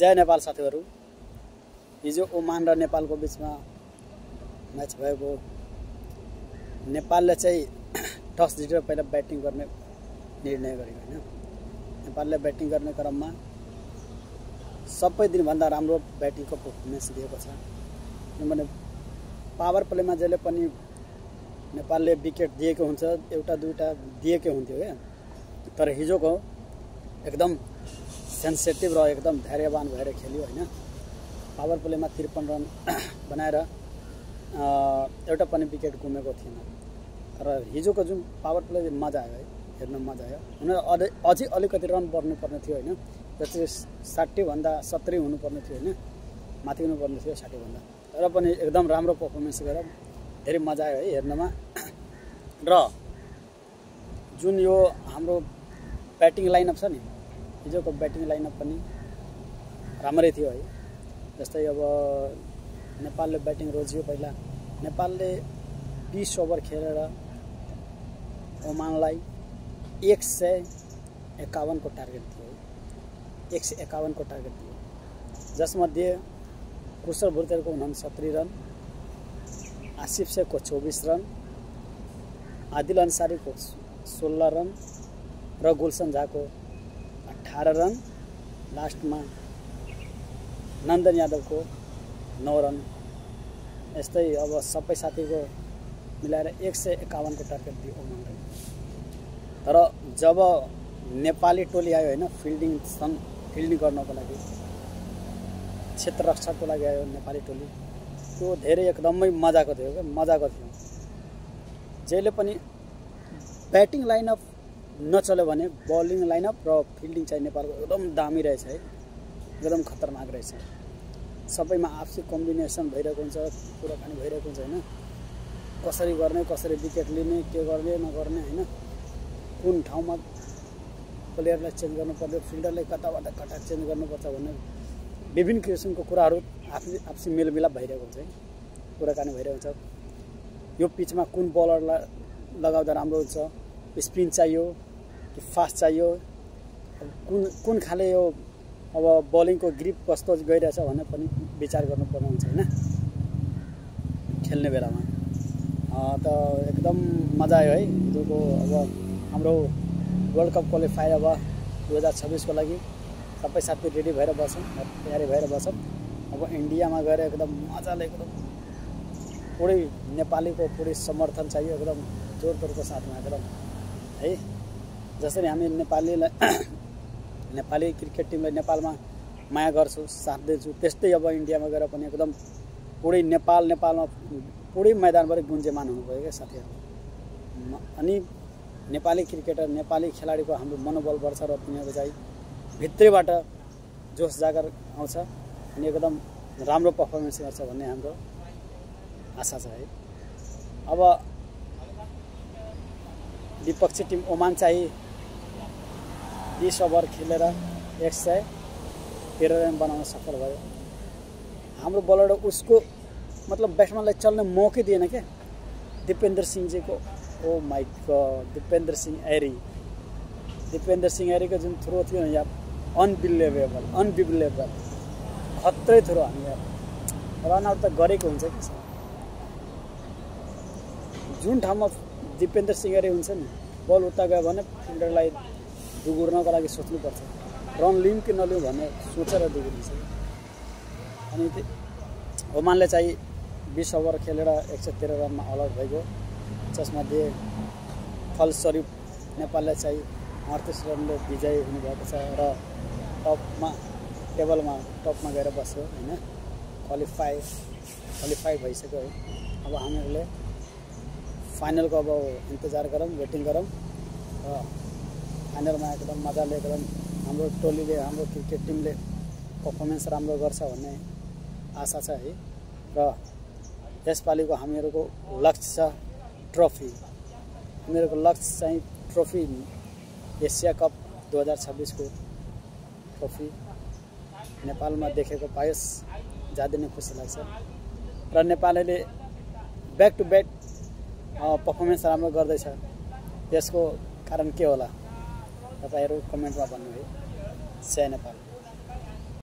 जय नेपाल साथीहरु। हिजो ओमान र नेपालको बीचमा म्याच भएको। नेपालले चाहिँ टस जितेर पहिला ब्याटिङ गर्ने निर्णय गरेको हैन। नेपालले ब्याटिङ गर्ने क्रममा सबै दिन भन्दा राम्रो ब्याटिङको परफर्मेन्स दिएको छ। किनभने पावर प्लेमा जहिले पनि नेपालले विकेट दिएको हुन्छ, एउटा दुईटा दिएकै हुन्थ्यो के। तर हिजोको एकदम सेन्सिटिभ र एकदम धैर्यवान भएर खेल्यो हैन। पावर प्लेमा 53 रन बनाएर एउटा पनि विकेट गुमेको थिएन। तर हिजोको जुन पावर प्ले मजा आयो है, हेर्न मजा आयो। हुन अझै अलिकति रन बढ्नुपर्ने थियो हैन। जस्तै 60 भन्दा 70 हुनुपर्ने थियो हैन, माथि हुनुपर्ने थियो 60 भन्दा। तर पनि एकदम राम्रो परफर्मेन्स गरेर धेरै मजा आयो है हेर्नमा। र जुन यो हाम्रो ब्याटिङ लाइनअप छ नि, हिजोको ब्याटिङ लाइनअप पनि राम्रै थियो है। जस्तै अब नेपालले ब्याटिङ रोज्यो। पहिला नेपालले 20 ओभर खेलेर ओमानलाई 151 को टार्गेट थियो। 151 को टार्गेट थियो, जसमध्ये कुशल भुर्तेलको 69 रन, आसिफ शेखको 24 रन, आदिल अन्सारीको 16 रन र गुलशन झाको 18 रन। लास्टमा नन्दन यादवको 9 रन। यस्तै अब सबै साथीको मिलाएर 151 को टार्गेट दियो ओमानले। तर जब नेपाली टोली आयो हैन, फिल्डिङ गर्नको लागि, क्षेत्र रक्षाको लागि आयो नेपाली टोली, त्यो धेरै एकदमै मजाको थियो के। मजाको थियो। जहिले पनि ब्याटिङ लाइनअप नचल्यो भने बलिङ लाइनअप र फिल्डिङ चाहिँ नेपालको एकदम दामी रहेछ है, एकदम खतरनाक रहेछ। सबैमा आपसी कम्बिनेसन भइरहेको हुन्छ, कुराकानी भइरहेको हुन्छ हैन। कसरी गर्ने, कसरी विकेट लिने, के गर्ने नगर्ने हैन, कुन ठाउँमा प्लेयरलाई चेन्ज गर्नुपर्छ, फिल्डरलाई कताबाट कता चेन्ज गर्नुपर्छ भन्ने विभिन्न किसिमको कुराहरू आपसी मेलमिलाप भइरहेको हुन्छ है, कुराकानी भइरहेको हुन्छ। यो पिचमा कुन बलरलाई लगाउँदा राम्रो हुन्छ, स्पिन चाहियो कि फास्ट चाहियो, कुन खाले यो अब बलिङको ग्रिप कस्तो गइरहेछ भन्ने पनि विचार गर्नुपर्ने हुन्छ हैन खेल्ने बेलामा। त एकदम मजा आयो है हिजोको। अब हाम्रो वर्ल्ड कप क्वालिफायर अब 2026 को लागि सबै साथी रेडी भएर बसौँ, तयारी भएर बसौँ। अब इन्डियामा गएर एकदम मजाले एकदम पुरै नेपालीको पुरै समर्थन चाहियो, एकदम जोरतोरको साथमा एकदम है। जसरी हामी नेपाली क्रिकेट टिमलाई नेपालमा माया गर्छौँ, साथ दिन्छौँ, त्यस्तै अब इन्डियामा गएर पनि एकदम पुरै नेपालमा पुरै मैदानभरि गुन्जेमान हुनुपर्यो क्या साथीहरू। अनि नेपाली क्रिकेटर, नेपाली खेलाडीको हाम्रो मनोबल बढ्छ र तिनीहरू चाहिँ भित्रैबाट जोस जागर आउँछ अनि एकदम राम्रो पर्फर्मेन्स गर्छ भन्ने हाम्रो आशा छ है। अब विपक्षी टिम ओमान चाहिँ 20 ओभर खेलेर 113 रन बनाउन सफल भयो। हाम्रो बलर उसको मतलब ब्याट्सम्यानलाई चल्ने मौकै दिएन क्या। दिपेन्द्र सिंहजीको ओ माइ गॉड, दिपेन्द्र सिंह एरीको जुन थ्रो थियो यार, अनबिलिभेबल खत्रै थ्रो। हामी यार रन आउट त गरेको हुन्छ कि जुन ठाउँमा दिपेन्द्र सिंह एरी हुन्छ नि, बल उता गयो भने फिल्डरलाई दुगुर्नको लागि सोच्नुपर्छ, रन लिउँ कि नलिउँ भन्ने सोचेर दुगुर्छ। अनि ओमानले चाहिँ 20 ओभर खेलेर 113 रनमा अल आउट भइगयो, जसमध्ये फलस्वरूप नेपालले चाहिँ 38 रनले विजयी हुनुभएको छ र टपमा गएर बस्यो हैन। क्वालिफाई भइसक्यो है। अब हामीहरूले फाइनलको अब इन्तजार गरौँ, वेटिङ गरौँ र फाइनलमा एकदम मजाले एकदम हाम्रो टोलीले, हाम्रो क्रिकेट टिमले पर्फर्मेन्स राम्रो गर्छ भन्ने आशा छ है। र यसपालिको हामीहरूको लक्ष्य छ ट्रफी। हामीहरूको लक्ष्य चाहिँ ट्रफी, एसिया कप 2026 को ट्रफी नेपालमा देखेको पायोस् ज्यादै नै खुसी लाग्छ। र नेपालले ब्याक टु ब्याक पर्फर्मेन्स राम्रो गर्दैछ, यसको कारण के होला? तपाईहरु कमेन्टमा भन्नु है। जय नेपाल।